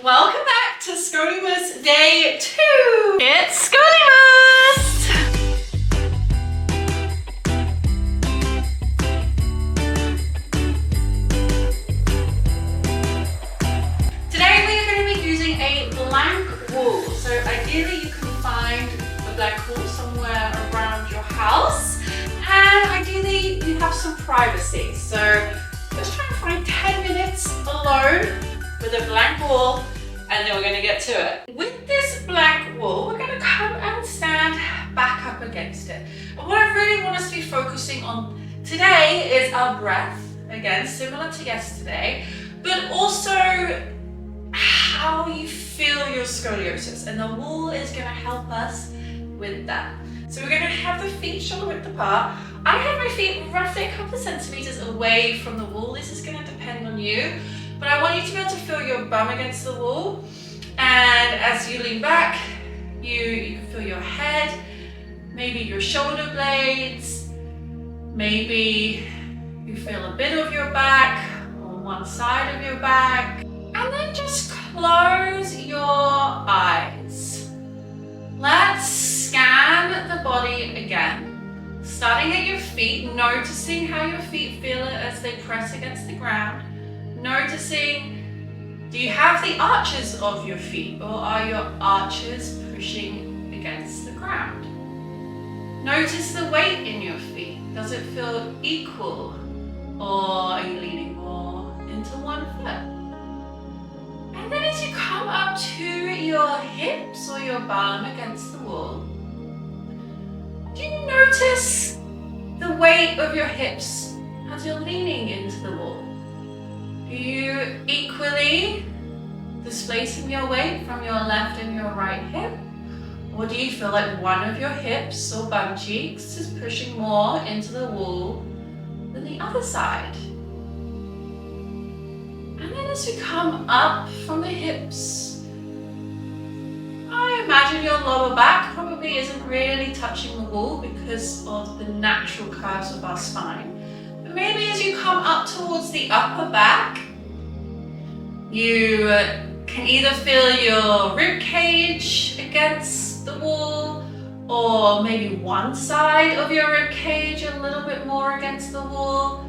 Welcome back to Scoliosis Day 2! It's Scoliosis! Today we are going to be using a blank wall. So ideally you can find a blank wall somewhere around your house, and ideally you have some privacy. So let's try and find 10 minutes alone with a blank wall, and then we're going to get to it. With this blank wall, we're going to come and stand back up against it. And what I really want us to be focusing on today is our breath, again, similar to yesterday, but also how you feel your scoliosis. And the wall is going to help us with that. So we're going to have the feet shoulder width apart. I have my feet roughly a couple of centimeters away from the wall. This is going to depend on you. But I want you to be able to feel your bum against the wall. And as you lean back, you can feel your head, maybe your shoulder blades, maybe you feel a bit of your back on one side of your back. And then just close your eyes. Let's scan the body again. Starting at your feet, noticing how your feet feel as they press against the ground. Noticing, do you have the arches of your feet, or are your arches pushing against the ground? Notice the weight in your feet. Does it feel equal, or are you leaning more into one foot? And then as you come up to your hips or your bum against the wall, do you notice the weight of your hips as you're leaning into the wall? Are you equally displacing your weight from your left and your right hip? Or do you feel like one of your hips or bum cheeks is pushing more into the wall than the other side? And then as you come up from the hips, I imagine your lower back probably isn't really touching the wall because of the natural curves of our spine. But maybe as you come up towards the upper back, you can either feel your rib cage against the wall, or maybe one side of your rib cage a little bit more against the wall,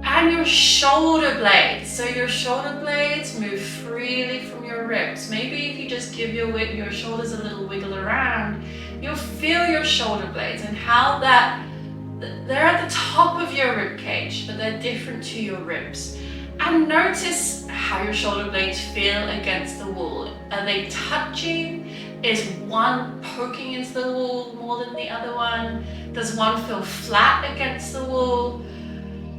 and your shoulder blades. So your shoulder blades move freely from your ribs. Maybe if you just give your shoulders a little wiggle around, you'll feel your shoulder blades and how they're at the top of your rib cage, but they're different to your ribs. And notice how your shoulder blades feel against the wall. Are they touching? Is one poking into the wall more than the other one? Does one feel flat against the wall?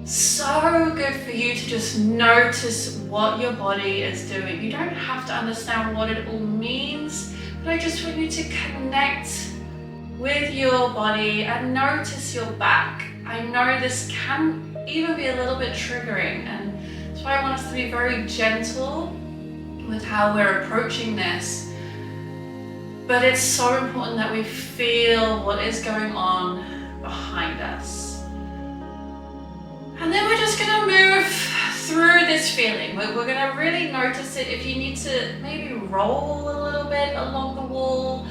So good for you to just notice what your body is doing. You don't have to understand what it all means, but I just want you to connect with your body and notice your back. I know this can even be a little bit triggering, and that's why I want us to be very gentle with how we're approaching this. But it's so important that we feel what is going on behind us. And then we're just going to move through this feeling. We're going to really notice it. If you need to maybe roll a little bit along the wall,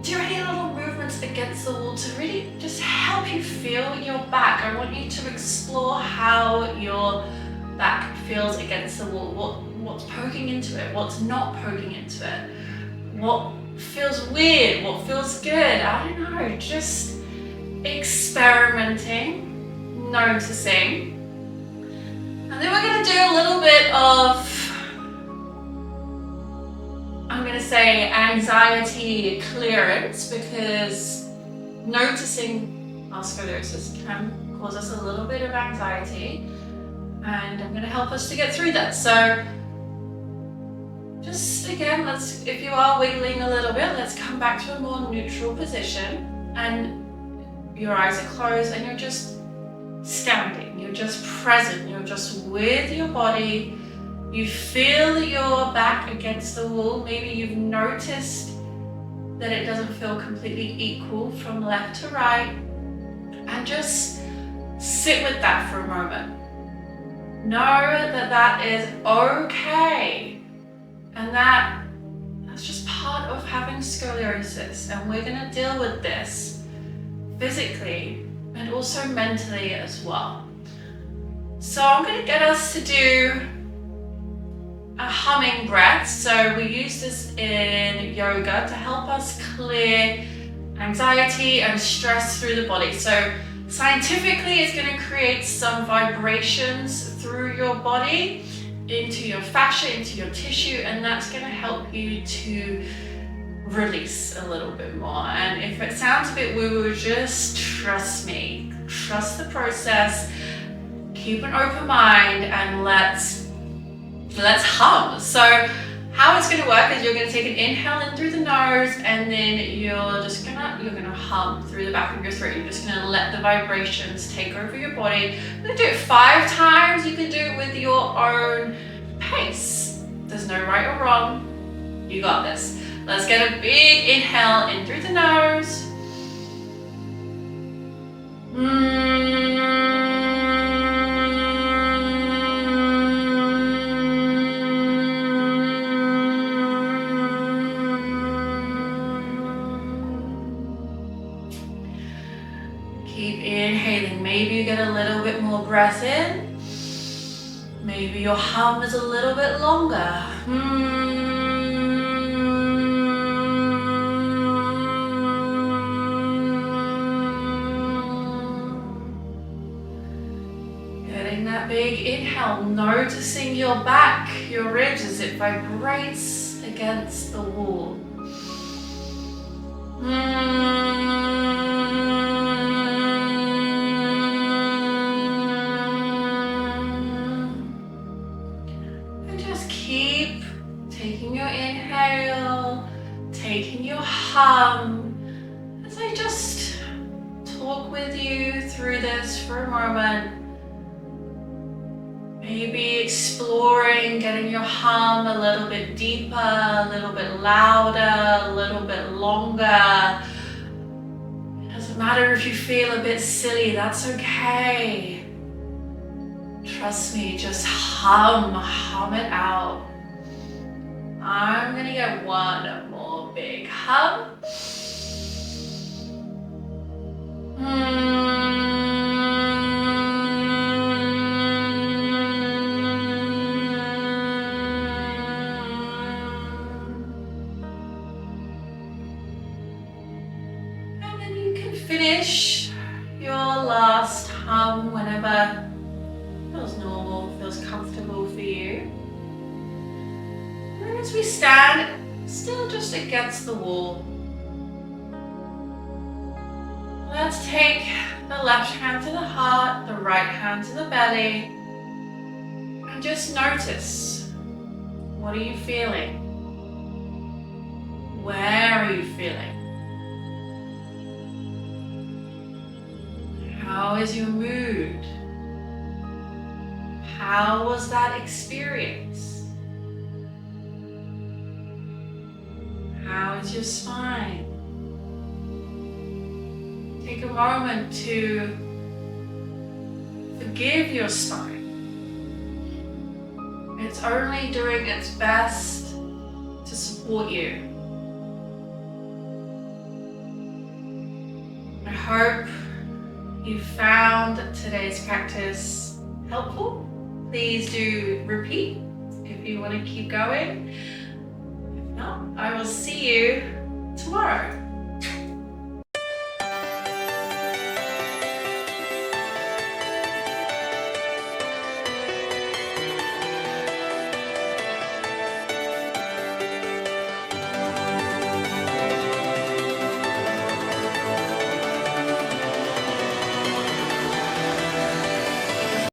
do any little movements against the wall to really just help you feel your back. I want you to explore how your back feels against the wall. What's poking into it, what's not poking into it, what feels weird, what feels good. I don't know, just experimenting, noticing. And then we're going to do a little bit of, I'm going to say, anxiety clearance, because noticing our scoliosis can cause us a little bit of anxiety, and I'm going to help us to get through that. So just again, if you are wiggling a little bit, let's come back to a more neutral position, and your eyes are closed and you're just standing, you're just present, you're just with your body. You feel your back against the wall. Maybe you've noticed that it doesn't feel completely equal from left to right, and just sit with that for a moment. Know that that is okay. having scoliosis, and we're going to deal with this physically and also mentally as well. So I'm going to get us to do a humming breath. So we use this in yoga to help us clear anxiety and stress through the body. So scientifically, it's going to create some vibrations through your body, into your fascia, into your tissue, and that's going to help you to release a little bit more. And if it sounds a bit woo-woo, just trust me, trust the process, keep an open mind, and let's hum. So how it's going to work is you're going to take an inhale in through the nose, and then you're going to hum through the back of your throat. You're just going to let the vibrations take over your body. You're going to do it 5 times. You can do it with your own pace. There's no right or wrong. You got this. Let's get a big inhale in through the nose. Keep inhaling. Maybe you get a little bit more breath in. Maybe your hum is a little bit longer. Getting that big inhale, noticing your back, your ribs as it vibrates against the wall. Keep taking your inhale, taking your hum, as I just talk with you through this for a moment. Maybe exploring getting your hum a little bit deeper, a little bit louder, a little bit longer. It doesn't matter if you feel a bit silly, that's okay. Trust me, just hum it out. I'm gonna get one more big hum. And then you can finish your last hum whenever feels normal, feels comfortable for you. And as we stand still just against the wall, let's take the left hand to the heart, the right hand to the belly, and just notice, what are you feeling? Where are you feeling? How is your mood? How was that experience? How is your spine? Take a moment to forgive your spine. It's only doing its best to support you. I hope you found today's practice helpful. Please do repeat if you want to keep going. If not, I will see you tomorrow.